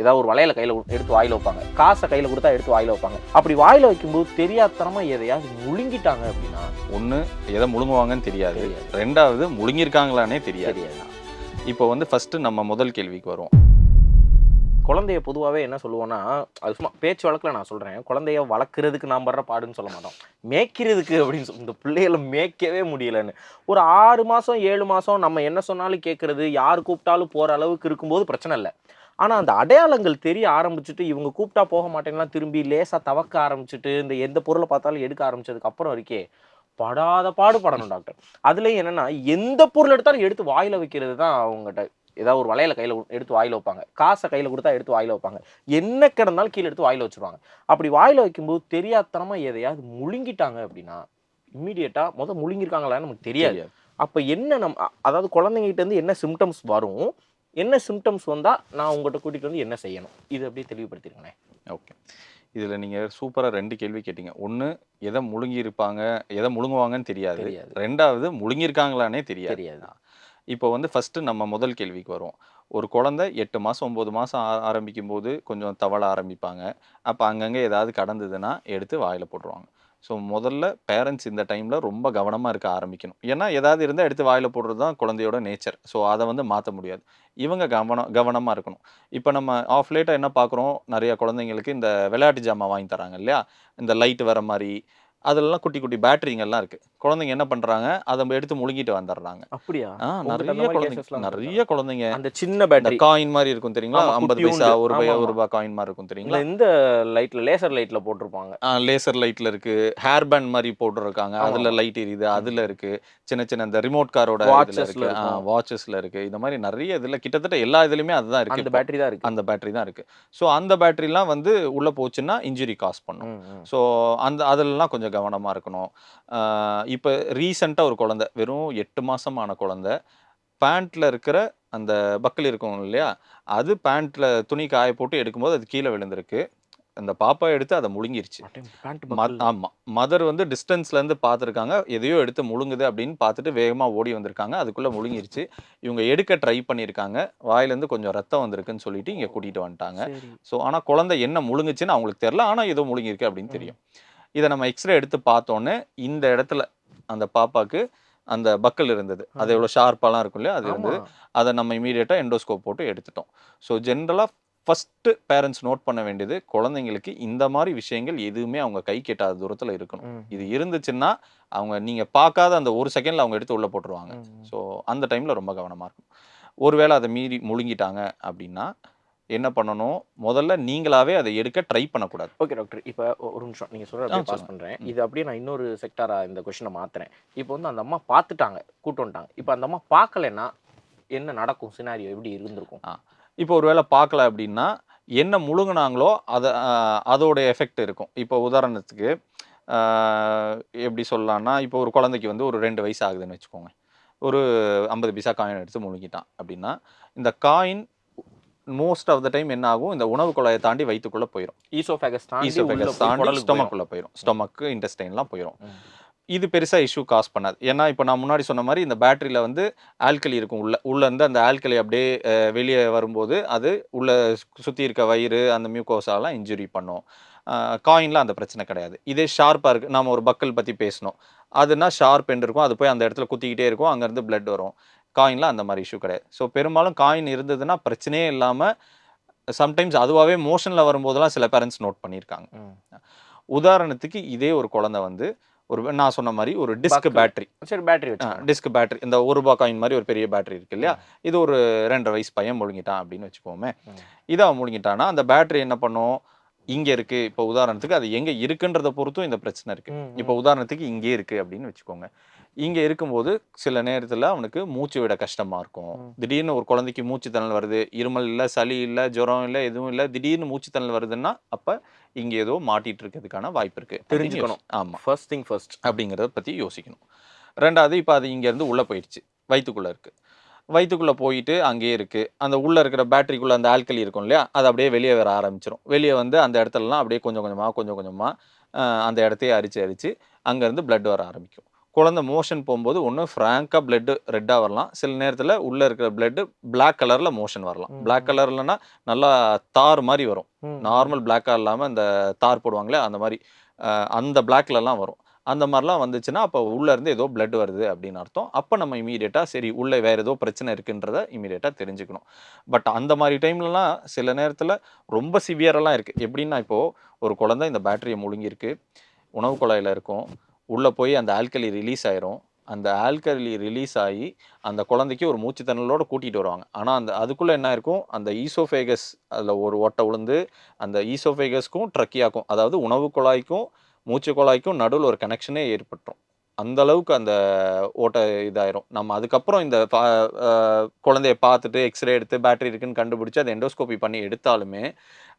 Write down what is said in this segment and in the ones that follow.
ஏதாவது ஒரு வளையல கையில் எடுத்து வாயில் வைப்பாங்க, காசை கையில் கொடுத்தா எடுத்து வாயில் வைப்பாங்க. அப்படி வாயில் வைக்கும்போது தெரியாதனமா எதையாவது முழுங்கிட்டாங்க அப்படின்னா, ஒன்று எதை முழுங்குவாங்கன்னு தெரியாது, ரெண்டாவது முழுங்கியிருக்காங்களானே தெரியாது. இப்போ வந்து ஃபஸ்ட்டு நம்ம முதல் கேள்விக்கு வருவோம். குழந்தைய பொதுவாகவே என்ன சொல்லுவோன்னா, அது சும்மா பேச்சு வழக்கில் நான் சொல்கிறேன், குழந்தைய வளர்க்குறதுக்கு நான் படுற பாடுன்னு சொல்ல மாட்டோம், மேய்க்கிறதுக்கு அப்படின்னு இந்த பிள்ளைகளை மேய்க்கவே முடியலன்னு. ஒரு 6 மாதம் 7 மாதம் நம்ம என்ன சொன்னாலும் கேட்குறது, யார் கூப்பிட்டாலும் போகிற அளவுக்கு இருக்கும்போது பிரச்சனை இல்லை. ஆனால் அந்த அடையாளங்கள் தெரிய ஆரம்பிச்சுட்டு, இவங்க கூப்பிட்டா போக மாட்டேங்கலாம் திரும்பி லேசாக தவக்க ஆரம்பிச்சுட்டு, இந்த எந்த பொருளை பார்த்தாலும் எடுக்க ஆரம்பிச்சதுக்கு அப்புறம் வரைக்கே படாத பாடுபடணும் டாக்டர். அதுலேயும் என்னென்னா, எந்த பொருள் எடுத்தாலும் எடுத்து வாயில் வைக்கிறது தான் அவங்ககிட்ட. ஏதாவது ஒரு வளையல கையில் எடுத்து வாயில் வைப்பாங்க, காசை கையில் கொடுத்தா எடுத்து வாயில் வைப்பாங்க, என்ன கிடந்தாலும் கீழே எடுத்து வாயில் வச்சுருவாங்க. அப்படி வாயில் வைக்கும்போது தெரியாதனமா எதையாவது முழுங்கிட்டாங்க அப்படின்னா, இம்மீடியட்டாக முழுங்கிருக்காங்களான்னு நமக்கு தெரியாது. அப்போ என்ன அதாவது குழந்தைங்கிட்டேருந்து என்ன சிம்டம்ஸ் வரும், என்ன சிம்டம்ஸ் வந்தால் நான் உங்கள்கிட்ட கூட்டிகிட்டு வந்து என்ன செய்யணும், இது அப்படியே தெளிவுபடுத்திருக்கேன். ஓகே, இதில் நீங்கள் சூப்பராக 2 கேள்வி கேட்டீங்க. ஒன்று எதை முழுங்கியிருப்பாங்க, எதை முழுங்குவாங்கன்னு தெரியாது, ரெண்டாவது முழுங்கியிருக்காங்களானே தெரியாது. இப்போ வந்து ஃபஸ்ட்டு நம்ம முதல் கேள்விக்கு வருவோம். ஒரு குழந்தை 8 மாதம் 9 மாதம் ஆரம்பிக்கும் போது கொஞ்சம் தவள ஆரம்பிப்பாங்க. அப்போ அங்கங்கே ஏதாவது கடந்ததுன்னா எடுத்து வாயில் போட்டுருவாங்க. ஸோ முதல்ல பேரண்ட்ஸ் இந்த டைமில் ரொம்ப கவனமாக இருக்க ஆரம்பிக்கணும். ஏன்னா ஏதாவது இருந்தால் எடுத்து வாயில் போடுறது தான் குழந்தையோட நேச்சர். ஸோ அதை வந்து மாற்ற முடியாது. இவங்க கவனமாக இருக்கணும். இப்போ நம்ம ஆஃப் லேட்டாக என்ன பார்க்குறோம், நிறையா குழந்தைங்களுக்கு இந்த விளையாட்டு ஜாமான் வாங்கி தராங்க இல்லையா, இந்த லைட் வர மாதிரி, அதெல்லாம் குட்டி குட்டி பேட்டரிங்கெல்லாம் இருக்குது. குழந்தைங்க என்ன பண்ணுறாங்க, அதை எடுத்து முழுங்கிட்டு வந்துடுறாங்க. அப்படியா? நிறைய குழந்தைங்க அந்த சின்ன பேட்டரி காயின் மாதிரி இருக்கும் தெரியுங்களா, 50 பைசா ₹1 ரூபாய் காயின் மாதிரி இருக்கும் தெரியுங்களா, இந்த லைட்ல லேசர் லைட்ல போட்டிருப்பாங்க. லேசர் லைட்ல இருக்கு, ஹேர் பேண்ட் மாதிரி போட்டுருக்காங்க, அதுல லைட் எரியுது, அதுல இருக்கு, சின்ன சின்ன இந்த ரிமோட் காரோட வாட்சஸ்ல இருக்கு. இந்த மாதிரி நிறைய இதுல கிட்டத்தட்ட எல்லா இதுலயுமே அதுதான் இருக்கு, அந்த பேட்டரி தான் இருக்கு, அந்த பேட்டரி தான் இருக்கு. ஸோ அந்த பேட்டரிலாம் வந்து உள்ள போச்சுன்னா இன்ஜுரி காஸ் பண்ணும். ஸோ அதெல்லாம் கொஞ்சம் கவனமாக இருக்கணும். இப்போ ரீசெண்டாக ஒரு குழந்தை, வெறும் 8 மாதமான குழந்தை, பேண்ட்டில் இருக்கிற அந்த பக்கல் இருக்கும் இல்லையா, அது பேண்ட்டில் துணி காய போட்டு எடுக்கும்போது அது கீழே விழுந்திருக்கு. அந்த பாப்பா எடுத்து அதை முழுங்கிருச்சு. ஆமாம், மதர் வந்து டிஸ்டன்ஸ்லேருந்து பார்த்துருக்காங்க, எதையோ எடுத்து முழுங்குது அப்படின்னு பார்த்துட்டு வேகமாக ஓடி வந்திருக்காங்க, அதுக்குள்ளே முழுங்கிருச்சு. இவங்க எடுக்க ட்ரை பண்ணியிருக்காங்க, வாயிலேருந்து கொஞ்சம் ரத்தம் வந்திருக்குன்னு சொல்லிட்டு இங்கே கூட்டிகிட்டு வந்துட்டாங்க. ஸோ ஆனால் குழந்தை என்ன முழுங்குச்சுன்னு அவங்களுக்கு தெரியல, ஆனால் ஏதோ முழுங்கிருக்கு அப்படின்னு தெரியும். இதை நம்ம எக்ஸ்ரே எடுத்து பார்த்தோன்னே இந்த இடத்துல அந்த பாப்பாவுக்கு அந்த பக்கல் இருந்தது, அது எவ்வளோ ஷார்ப்பாலாம் இருக்கும் இல்லையா, அது இருந்தது. அதை நம்ம இமீடியட்டாக எண்டோஸ்கோப் போட்டு எடுத்துட்டோம். ஸோ ஜென்ரலாக ஃபஸ்ட்டு பேரண்ட்ஸ் நோட் பண்ண வேண்டியது, குழந்தைங்களுக்கு இந்த மாதிரி விஷயங்கள் எதுவுமே அவங்க கை கெட்டாத தூரத்தில் இருக்கணும். இது இருந்துச்சுன்னா அவங்க நீங்கள் பார்க்காத அந்த ஒரு செகண்டில் அவங்க எடுத்து உள்ளே போட்டுருவாங்க. ஸோ அந்த டைமில் ரொம்ப கவனமாக இருக்கும். ஒருவேளை அதை மீறி முழுங்கிட்டாங்க அப்படின்னா என்ன பண்ணணும், முதல்ல நீங்களாவே அதை எடுக்க ட்ரை பண்ணக்கூடாது. ஓகே டாக்டர், இப்போ ஒரு நிமிஷம் நீங்கள் சொல்கிற பாஸ் பண்ணுறேன். இது அப்படியே நான் இன்னொரு செக்டாராக இந்த கொஷினை மாற்றுறேன். இப்போ வந்து அந்த அம்மா பார்த்துட்டாங்க, கூட்டு வந்துட்டாங்க. இப்போ அந்த அம்மா பார்க்கலைன்னா என்ன நடக்கும், சினாரியோ எப்படி இருந்திருக்கும்? இப்போ ஒரு வேளை பார்க்கல அப்படின்னா என்ன முழுங்கினாங்களோ அதோட எஃபெக்ட் இருக்கும். இப்போ உதாரணத்துக்கு எப்படி சொல்லலாம்னா, இப்போ ஒரு குழந்தைக்கு வந்து ஒரு 2 வயசு ஆகுதுன்னு வச்சுக்கோங்க, ஒரு 50 பைசா காயின் எடுத்து முழுங்கிட்டான் அப்படின்னா, இந்த coin most of the time என்ன ஆகும், இந்த உணவு குழாயை தாண்டி வயிற்றுக்குள்ளே போயிடும். ஈசோஃபேகஸ் தாண்டி ஸ்டொமக்குள்ளே போயிடும், ஸ்டொமக்கு இன்டெஸ்டைன்லாம் போயிடும். இது பெருசாக இஷ்யூ காஸ் பண்ணாது. ஏன்னா இப்போ நான் முன்னாடி சொன்ன மாதிரி இந்த பேட்டரியில் வந்து ஆல்கலி இருக்கும், உள்ளேருந்து அந்த ஆல்கலி அப்படியே வெளியே வரும்போது அது உள்ளே சுற்றி இருக்க வயிறு அந்த மியூகோசாலாம் இன்ஜுரி பண்ணும். காயினில் அந்த பிரச்சனை கிடையாது. இதே ஷார்ப்பாக இருக்குது, நம்ம ஒரு பக்கல் பற்றி பேசணும், அதுனா ஷார்ப் எண்ட் இருக்கும், அது போய் அந்த இடத்துல குத்திக்கிட்டே இருக்கும், அங்கேருந்து பிளட் வரும். காயினில் அந்த மாதிரி இஷ்யூ கிடையாது. ஸோ பெரும்பாலும் காயின் இருந்ததுன்னா பிரச்சனையே இல்லாமல் சம்டைம்ஸ் அதுவாகவே மோஷனில் வரும்போதெல்லாம் சில பேரண்ட்ஸ் நோட் பண்ணியிருக்காங்க. உதாரணத்துக்கு இதே ஒரு குழந்தை வந்து ஒரு நான் சொன்ன மாதிரி ஒரு டிஸ்க் பேட்டரி, டிஸ்க் பேட்டரி இந்த ₹1 காயின் மாதிரி ஒரு பெரிய பேட்டரி இருக்கு இல்லையா, இது ஒரு 2.5 வயசு பையன் முழுங்கிட்டான் அப்படின்னு வச்சுக்கோமே. இதை முழுங்கிட்டான்னா அந்த பேட்டரி என்ன பண்ணும், இங்கே இருக்குது. இப்போ உதாரணத்துக்கு அது எங்கே இருக்குன்றதை பொறுத்தும் இந்த பிரச்சனை இருக்குது. இப்போ உதாரணத்துக்கு இங்கே இருக்குது அப்படின்னு வச்சுக்கோங்க. இங்கே இருக்கும்போது சில நேரத்தில் அவனுக்கு மூச்சு விட கஷ்டமாக இருக்கும். திடீர்னு ஒரு குழந்தைக்கு மூச்சு திணறல் வருது, இருமல் இல்லை, சளி இல்லை, ஜுரம் இல்லை, எதுவும் இல்லை, திடீர்னு மூச்சு திணறல் வருதுன்னா அப்போ இங்கே ஏதோ மாட்டிட்டு இருக்கிறதுக்கான வாய்ப்பு இருக்குது, தெரிஞ்சுக்கணும். ஆமாம், ஃபர்ஸ்ட் திங் ஃபர்ஸ்ட் அப்படிங்கிறத பற்றி யோசிக்கணும். ரெண்டாவது, இப்போ அது இங்கேருந்து உள்ளே போயிடுச்சு, வயிற்றுக்குள்ளே இருக்குது, வயிற்றுக்குள்ளே போயிட்டு அங்கேயே இருக்குது, அந்த உள்ளே இருக்கிற பேட்டரிக்குள்ளே அந்த ஆல்கலி இருக்கும் இல்லையா, அது அப்படியே வெளியே வர ஆரம்பிச்சிடும். வெளியே வந்து அந்த இடத்துலலாம் அப்படியே கொஞ்சம் கொஞ்சமாக அந்த இடத்தையே அரித்து அங்கேருந்து பிளட் வர ஆரம்பிக்கும். குழந்தை மோஷன் போகும்போது ஒன்று ஃப்ராங்காக பிளட்டு ரெட்டாக வரலாம், சில நேரத்தில் உள்ளே இருக்கிற பிளட்டு பிளாக் கலரில் மோஷன் வரலாம். பிளாக் கலர்லன்னா நல்லா தார் மாதிரி வரும், நார்மல் பிளாக்காக இல்லாமல் அந்த தார் போடுவாங்களே அந்த மாதிரி, அந்த பிளாக்லலாம் வரும். அந்த மாதிரிலாம் வந்துச்சுன்னா அப்போ உள்ளேருந்து ஏதோ பிளட் வருது அப்படின்னு அர்த்தம். அப்போ நம்ம இமீடியட்டாக சரி உள்ளே வேறு ஏதோ பிரச்சனை இருக்குன்றத இமீடியட்டாக தெரிஞ்சுக்கணும். பட் அந்த மாதிரி டைம்லலாம் சில நேரத்தில் ரொம்ப சிவியரெல்லாம் இருக்குது. எப்படின்னா இப்போது ஒரு குழந்தை இந்த பேட்டரியை முழுங்கியிருக்கு, உணவு குழாயில் இருக்கும், உள்ளே போய் அந்த ஆல்கலி ரிலீஸ் ஆயிரும். அந்த ஆல்கலி ரிலீஸ் ஆகி அந்த குழந்தைக்கு ஒரு மூச்சு திணறலோட கூட்டிகிட்டு வருவாங்க. ஆனால் அதுக்குள்ளே என்ன இருக்கும், அந்த ஈசோஃபேகஸ் அதில் ஒரு ஓட்டை விழுந்து அந்த ஈசோஃபேகஸ்க்கும் ட்ரக்கியாக்கும், அதாவது உணவு குழாய்க்கும் மூச்சு குழாய்க்கும் நடுவில் ஒரு கனெக்ஷனே ஏற்பட்டுரும். அந்த அளவுக்கு அந்த ஓட்டை இதாயிரும். நம்ம அதுக்கப்புறம் இந்த குழந்தைய பார்த்துட்டு எக்ஸ்ரே எடுத்து பேட்டரி இருக்குன்னு கண்டுபிடிச்சு அதை எண்டோஸ்கோபி பண்ணி எடுத்தாலுமே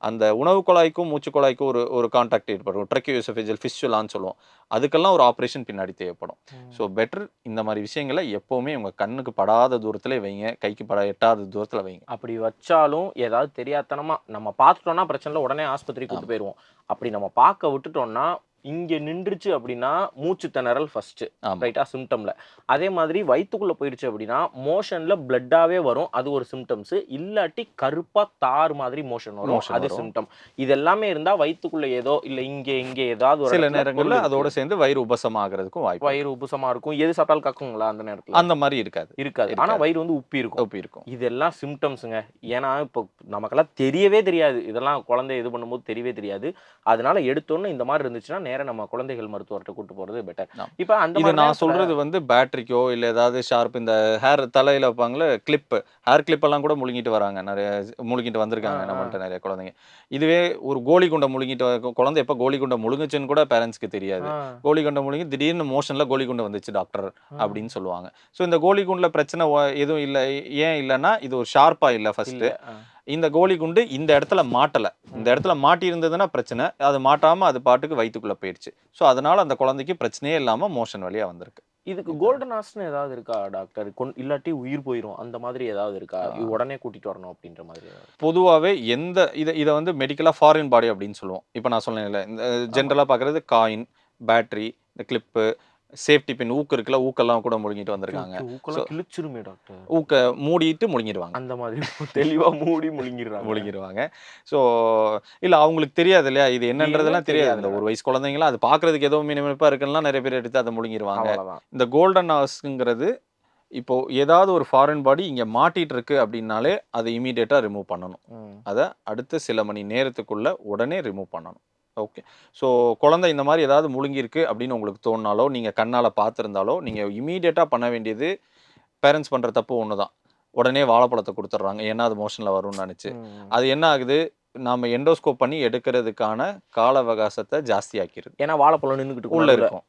அந்த உணவு குழாய்க்கும் மூச்சு குழாய்க்கும் ஒரு ஒரு கான்டாக்ட் ஏற்படும். ட்ரக்கியோசோஃபேஜியல் ஃபிஸ்டுலான்னு சொல்லுவோம். அதுக்கெல்லாம் ஒரு ஆப்ரேஷன் பின்னாடி தேவைப்படும். ஸோ பெட்டர் இந்த மாதிரி விஷயங்களை எப்போவுமே உங்கள் கண்ணுக்கு படாத தூரத்திலே வைங்க, கைக்கு எட்டாத தூரத்தில் வைங்க. அப்படி வச்சாலும் ஏதாவது தெரியாதனமா நம்ம பார்த்துட்டோம்னா பிரச்சனை இல்லை, உடனே ஆஸ்பத்திரிக்கு கூட்டு போயிடுவோம். அப்படி நம்ம பார்க்க விட்டுட்டோம்னா இங்க நின்றுச்சு அப்படின்னா மூச்சு திணறல் ஃபர்ஸ்ட், ரைட்டா, சிம்டம்ல. அதே மாதிரி வயிற்றுக்குள்ள போயிடுச்சு அப்படின்னா மோஷன்ல பிளட்டாவே வரும், அது ஒரு சிம்டம்ஸ். இல்லாட்டி கருப்பா தார் மாதிரி மோஷன் வரும், அது சிம்டம். இது எல்லாமே இருந்தா வயிற்றுக்குள்ள ஏதோ இல்ல இங்க ஏதாவது சில நேரங்கள்ல அதோட சேர்ந்து வயிறு உபசம் ஆகிறதுக்கும் வாய்ப்பு. வயிறு உபசமா இருக்கும். எது சாப்பிட்டாலும் கக்குங்களா அந்த நேரத்துல? அந்த மாதிரி இருக்காது. ஆனா வயிறு வந்து உப்பி இருக்கும். இதெல்லாம் சிம்டம்ஸுங்க. ஏன்னா இப்போ நமக்கெல்லாம் தெரியவே தெரியாது, இதெல்லாம் குழந்தை இது பண்ணும்போது தெரியவே தெரியாது. அதனால எடுத்தோன்னு இந்த மாதிரி இருந்துச்சுன்னா நேரம் நம்ம குழந்தைகள் மருத்துவர்கிட்ட கூட்டு போறது பெட்டர். இப்போ அந்த இது நான் சொல்றது வந்து பேட்டரிக்கோ இல்ல ஏதாவது ஷார்ப் இந்த ஹேர் தலையில வைப்பாங்களே கிளிப், ஹேர் கிளிப் எல்லாம் கூட முழுங்கிட்டு வராங்க, நிறைய முழுங்கிட்டு வந்திருக்காங்க நம்மள்ட்ட நிறைய குழந்தைங்க. இதுவே ஒரு கோலி குண்டை முழுங்கிட்டு குழந்தை எப்ப கோலி குண்டை முழுங்குச்சுன்னு கூட பேரண்ட்ஸ்க்கு தெரியாது. கோலி குண்டை முழுங்கி திடீர்னு மோஷன்ல கோலி குண்டை வந்துச்சு டாக்டர் அப்படின்னு சொல்லுவாங்க. ஸோ இந்த கோலி குண்டுல பிரச்சனை எதுவும் இல்லை. ஏன் இல்லைன்னா இது ஒரு ஷார்ப்பா இல்லை. ஃபர்ஸ்ட் இந்த கோலி குண்டு இந்த இடத்துல மாட்டல, இந்த இடத்துல மாட்டி இருந்ததுன்னா பிரச்சனை, அது மாட்டாம அது பாட்டுக்கு வயிற்றுக்குள்ள போயிடுச்சு. ஸோ அதனால அந்த குழந்தைக்கு பிரச்சனையே இல்லாம மோஷன் வழியா வந்திருக்கு. இதுக்கு கோல்டன் ஹார்ஸ்னு ஏதாவது இருக்கா டாக்டர்? இல்லாட்டி உயிர் போயிடும் அந்த மாதிரி ஏதாவது இருக்கா? உடனே கூட்டிட்டு வரணும் அப்படின்ற மாதிரி? பொதுவாகவே இதை வந்து மெடிக்கலா ஃபாரின் பாடி அப்படின்னு சொல்லுவோம். இப்போ நான் சொன்னேன்ல, இந்த ஜென்ரலா பார்க்கறது காயின், பேட்டரி, இந்த கிளிப்பு, சேஃப்டி பின், ஊக்கு இருக்குல்ல, ஊக்கெல்லாம் கூட முழுங்கிட்டு வந்திருக்காங்க. கிழிச்சிருமே டாக்டர். ஊக்க மூடிட்டு முழுங்கிடுவாங்க. அந்த மாதிரி தெளிவா மூடி முழுங்கிடுவாங்க. ஸோ இல்ல அவங்களுக்கு தெரியாது இல்லையா, இது என்னன்றதெல்லாம் தெரியாது. இந்த ஒரு வயசு குழந்தைங்களாம் அது பார்க்கறதுக்கு ஏதோ மினிமிப்பா இருக்குன்னா நிறைய பேர் எடுத்து அதை முழுங்கிடுவாங்க. இந்த கோல்டன் ஹார்ஸ்ங்கிறது இப்போ ஏதாவது ஒரு ஃபாரின் பாடி இங்க மாட்டிட்டு இருக்கு அப்படின்னாலே அதை இமீடியட்டா ரிமூவ் பண்ணணும். அதை அடுத்த சில மணி நேரத்துக்குள்ள உடனே ரிமூவ் பண்ணணும். ஓகே. ஸோ குழந்தை இந்த மாதிரி ஏதாவது முழுங்கிருக்கு அப்படின்னு உங்களுக்கு தோணினாலோ, நீங்கள் கண்ணால் பார்த்துருந்தாலோ, நீங்கள் இமீடியட்டாக பண்ண வேண்டியது, பேரண்ட்ஸ் பண்ணுற தப்பு ஒன்று தான். உடனே வாழைப்பழத்தை கொடுத்துட்றாங்க, ஏன்னா அது மோஷனில் வரும்னு நினச்சி. அது என்ன ஆகுது, நாம் எண்டோஸ்கோப் பண்ணி எடுக்கிறதுக்கான கால அவகாசத்தை ஜாஸ்தி ஆக்கிடுது. ஏன்னா வாழைப்பழம் நின்றுக்கிட்டு உள்ளே இருக்கும்.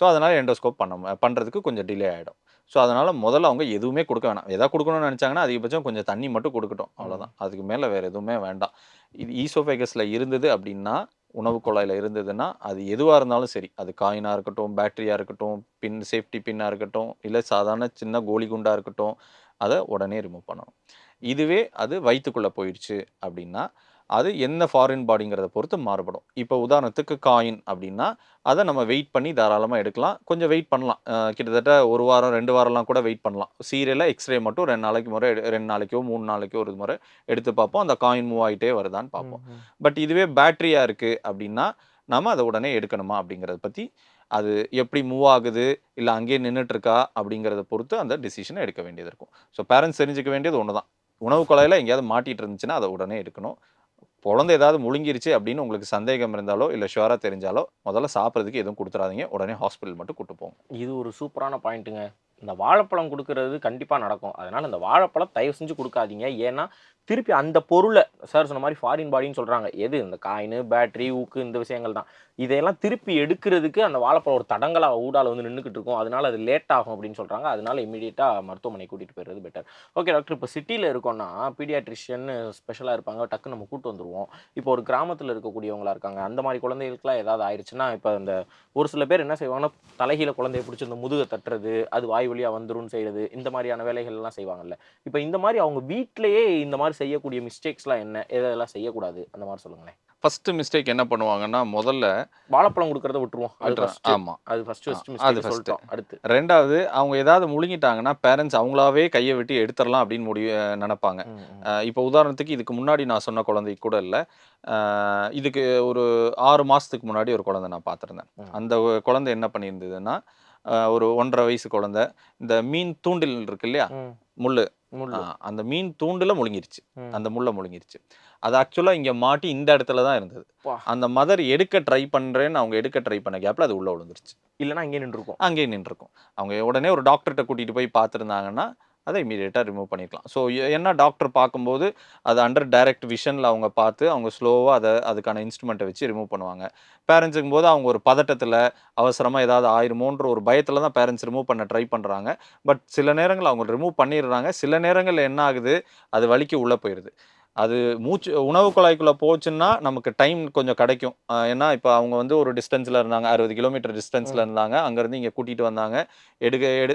ஸோ அதனால் எண்டோஸ்கோப் பண்ணுறதுக்கு கொஞ்சம் டிலே ஆகிடும். ஸோ அதனால் முதல்ல அவங்க எதுவுமே கொடுக்க வேணாம். எதாவது கொடுக்கணும்னு நினச்சாங்கன்னா அதிகபட்சம் கொஞ்சம் தண்ணி மட்டும் கொடுக்கட்டும், அவ்வளோதான். அதுக்கு மேலே வேறு எதுவுமே வேண்டாம். இது ஈசோஃபேகஸில் இருந்தது அப்படின்னா, உணவு குழாயில் இருந்ததுன்னா, அது எதுவாக இருந்தாலும் சரி, அது காயினாக இருக்கட்டும், பேட்டரியாக இருக்கட்டும், சேஃப்டி பின்னாக இருக்கட்டும், இல்லை சாதாரண சின்ன கோலி குண்டாக இருக்கட்டும், அதை உடனே ரிமூவ் பண்ணணும். இதுவே அது வயிற்றுக்குள்ளே போயிடுச்சு அப்படின்னா, அது என்ன ஃபாரின் பாடிங்கிறத பொறுத்து மாறுபடும். இப்போ உதாரணத்துக்கு காயின் அப்படின்னா, அதை நம்ம வெயிட் பண்ணி தாராளமாக எடுக்கலாம். கொஞ்சம் வெயிட் பண்ணலாம். கிட்டத்தட்ட 1 வாரம் 2 வாரம்லாம் கூட வெயிட் பண்ணலாம். சீரியலாக எக்ஸ்ரே மட்டும் 2 நாளைக்கு முறை 2 நாளைக்கோ 3 நாளைக்கோ ஒரு முறை எடுத்து பார்ப்போம். அந்த காயின் மூவ் ஆகிட்டே வருதான்னு பார்ப்போம். பட் இதுவே பேட்டரியாக இருக்குது அப்படின்னா, நம்ம அதை உடனே எடுக்கணுமா அப்படிங்கிறத பற்றி, அது எப்படி மூவ் ஆகுது, இல்லை அங்கேயே நின்றுட்டு இருக்கா அப்படிங்கிறத பொறுத்து அந்த டிசிஷனை எடுக்க வேண்டியது இருக்கும். ஸோ பேரண்ட்ஸ் தெரிஞ்சுக்க வேண்டியது ஒன்று தான். உணவு குழாயில் எங்கேயாவது மாட்டிகிட்டு இருந்துச்சுன்னா அதை உடனே எடுக்கணும். குழந்தை ஏதாவது முழுங்கிருச்சு அப்படின்னு உங்களுக்கு சந்தேகம் இருந்தாலோ இல்லை ஷுவராக தெரிஞ்சாலோ முதல்ல சாப்பிட்றதுக்கு எதுவும் கொடுத்துறாதீங்க, உடனே ஹாஸ்பிட்டல் மட்டும் கூட்டு போங்க. இது ஒரு சூப்பரான பாயிண்ட்டுங்க. இந்த வாழைப்பழம் கொடுக்கறது கண்டிப்பாக நடக்கும். அதனால் இந்த வாழைப்பழம் தயவு செஞ்சு கொடுக்காதீங்க. ஏன்னா திருப்பி அந்த பொருளை சார் சொன்ன மாதிரி ஃபாரின் பாடின்னு சொல்கிறாங்க, எது இந்த காயின், பேட்டரி, ஊக்கு, இந்த விஷயங்கள் தான். இதையெல்லாம் திருப்பி எடுக்கிறதுக்கு அந்த வாழைப்பழம் ஒரு தடங்களாக ஊடால வந்து நின்றுக்கிட்டு இருக்கும். அதனால அது லேட் ஆகும் அப்படின்னு சொல்கிறாங்க. அதனால இமீடியட்டாக மருத்துவமனை கூட்டிகிட்டு போயிடுறது பெட்டர். ஓகே டாக்டர், இப்போ சிட்டியில் இருக்கோன்னா பீடியாட்ரிஷியன் ஸ்பெஷலாக இருப்பாங்க, டக்கு நம்ம கூட்டு வந்துடுவோம். இப்போ ஒரு கிராமத்தில் இருக்கக்கூடியவங்களா இருக்காங்க, அந்த மாதிரி குழந்தைகளுக்குலாம் ஏதாவது ஆயிடுச்சுன்னா, இப்போ இந்த ஒரு சில பேர் என்ன செய்வாங்கன்னா, தலைகீழ குழந்தைய பிடிச்சி இந்த முதுகை தட்டுறது, அது வாய் வழியாக வந்துரும்னு செய்கிறது, இந்த மாதிரியான வேலைகள்லாம் செய்வாங்கல்ல. இப்போ இந்த மாதிரி அவங்க வீட்டிலேயே இந்த மாதிரி செய்யக்கூடிய மிஸ்டேக்ஸ்லாம் என்ன, எதெல்லாம் செய்யக்கூடாது அந்த மாதிரி சொல்லுங்களேன். ஃபர்ஸ்ட் மிஸ்டேக் என்ன பண்ணுவாங்கன்னா, முதல்ல வாழைப்பழம் குடுக்கறத விட்டுருவோம். அது ஃபர்ஸ்ட். ஆமா. அது ஃபர்ஸ்ட் அது மிஸ்டேக் ஃபர்ஸ்ட். சொல்லிட்டோம். அடுத்து. 2வது அவங்க ஏதாவது முழுங்கிட்டாங்கன்னா, பேரண்ட்ஸ் அவங்களாவே கைய விட்டு எடுத்துறலாம் அப்படின்னு நெனப்பாங்க. ம், ம். இப்போ உதாரணத்துக்கு இதுக்கு முன்னாடி நான் சொன்ன குழந்தைக்கு கூட இல்ல. அ இதுக்கு ஒரு 6 மாசத்துக்கு முன்னாடி ஒரு குழந்தை நான் பார்த்திருந்தேன். ம். அந்த குழந்தை என்ன பண்ணியிருந்ததுன்னா, ஒரு 1 1/2 வயசு குழந்தை. இந்த மீன் தூண்டில் இருக்கு இல்லையா? ம். முள்ளு. முள்ளு. அந்த மீன் தூண்டில முழுங்கிருச்சு. ம். அந்த முள்ள முழுங்கிருச்சு. அது ஆக்சுவலா இங்க மாட்டி இந்த இடத்துல தான் இருந்தது. அப்பா! அந்த மதர் எடுக்க ட்ரை பண்றேன்னு அவங்க எடுக்க ட்ரை பண்ண கேப்ல அது உள்ள விழுந்துருச்சு. இல்லன்னா அங்கேயே நின்றுருக்கும். அங்கேயே நின்றுக்கும். அவங்க உடனே ஒரு டாக்டர்ட்ட கூட்டிட்டு போய் பார்த்துருந்தாங்கன்னா, அத இம்மீடியேட்டா ரிமூவ் பண்ணிக்கலாம். ஸோ என்ன டாக்டர் பார்க்கும்போது, அது அண்டர் டைரக்ட் விஷன்ல அவங்க பார்த்து, அவங்க ஸ்லோவா அதுக்கான இன்ஸ்ட்ருமெண்ட்ட வச்சு ரிமூவ் பண்ணுவாங்க. பேரண்ட்ஸுங்கும்போது அவங்க ஒரு பதட்டத்துல, அவசரமா ஏதாவது ஆயிருமோன்ற ஒரு பயத்துல தான் பேரண்ட்ஸ் ரிமூவ் பண்ண ட்ரை பண்றாங்க. பட் சில நேரங்கள்ல அவங்க ரிமூவ் பண்ணிடுறாங்க. சில நேரங்கள்ல என்ன ஆகுது, அது வலிக்கு உள்ள போயிருது. அது உணவு குழாய்க்குள்ள போச்சுன்னா, நமக்கு டைம் கொஞ்சம் கிடைக்கும். ஏன்னா, இப்ப அவங்க வந்து ஒரு டிஸ்டன்ஸ்ல இருந்தாங்க. 60 கிலோமீட்டர் டிஸ்டன்ஸ்ல ம். இருந்தாங்க. அங்கருந்து இங்க கூட்டிட்டு வந்தாங்க.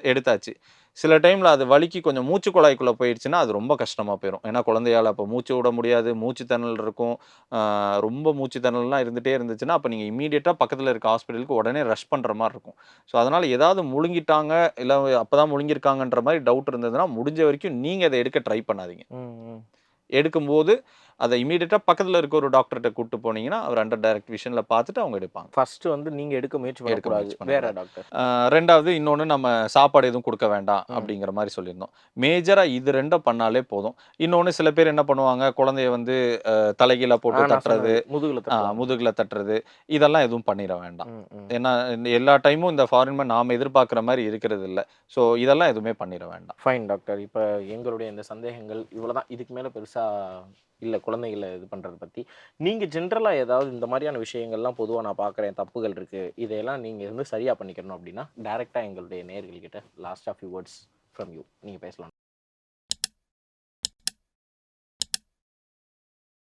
எடுத்தாச்சு. சில டைம்ல அது வலிக்கு கொஞ்சம் மூச்சு குழாய்க்குள்ள போயிருச்சுன்னா, அது ரொம்ப கஷ்டமா போயிரும். ஏன்னா, குழந்தையால அப்ப மூச்சு விட முடியாது. மூச்சு திணறல் இருக்கும். ஆ ரொம்ப மூச்சு திணறல்லாம் இருந்துட்டே இருந்துச்சுன்னா, அப்ப நீங்க இம்மீடியட்டா பக்கத்துல இருக்க ஹாஸ்பிட்டலுக்கு உடனே ரஷ் பண்ற மாரி இருக்கும். ஸோ, அதனால ஏதாவது முழுங்கிட்டாங்க, இல்ல அப்பதான் முழுங்கியிருக்காங்கன்ற மாரி டவுட் இருந்ததுன்னா, முடிஞ்ச வரைக்கும் நீங்க அத எடுக்க ட்ரை பண்ணாதீங்க. ம், ம். எடுக்கும்போது, அத இம்மீடியட்டா பக்கத்துல இருக்க ஒரு டாக்டர்ட்ட கூட்டு போனீங்கன்னா, அவர் அண்டர் டைரக்ட் விஷன்ல பார்த்துட்டு அவங்க எடுப்பாங்க. ஃபர்ஸ்ட் வந்து நீங்க எடுக்க முயற்சி எடுக்க பண்ணக்கூடாது. முயற்சி வேற பண்ணக்கூடாது. டாக்டர். 2வது இன்னொன்னு நம்ம சாப்பாடு எதுவும் குடுக்க வேண்டாம் ம். அப்படிங்கிற மாரி சொல்லியிருந்தோம். மேஜரா இது 2 பண்ணாலே போதும். இன்னொன்னு சில பேர் என்ன பண்ணுவாங்க, குழந்தைய வந்து தலைகீழா போட்டு நான் தட்டுறது, சொன்னது. முதுகுல தட்டுவாங்க. முதுகுல தட்டுறது, இதெல்லாம் எதுவும் பண்ணிற வேண்டாம். ம், ம். ஏன்னா, இந்த எல்லா டைமும் இந்த ஃபாரின் நாம எதிர்பார்க்கிற மாரி இருக்கிறது இல்ல. ஸோ இதெல்லாம் எதுவுமே பண்ணிற வேண்டாம். Fine doctor. இப்ப எங்களுடைய இந்த சந்தேகங்கள் இவ்வளதான். இதுக்கு மேல பெருசா இல்ல குழந்தைகள இது பண்றத பத்தி. நீங்க ஜென்ரலா ஏதாவது இந்த மாரியான விஷயங்கள்லாம் பொதுவா நான் பார்க்குறேன், தப்புகள் இருக்கு. இதையெல்லாம் நீங்க வந்து சரியா பண்ணிக்கணும் அப்டின்னா, டைரக்ட்டா எங்களுடைய நேயர்கள் கிட்ட லாஸ்ட்டா ஃபியூ வேர்ட்ஸ் ஃப்ரம் யூ. நீங்க பேசலாம்.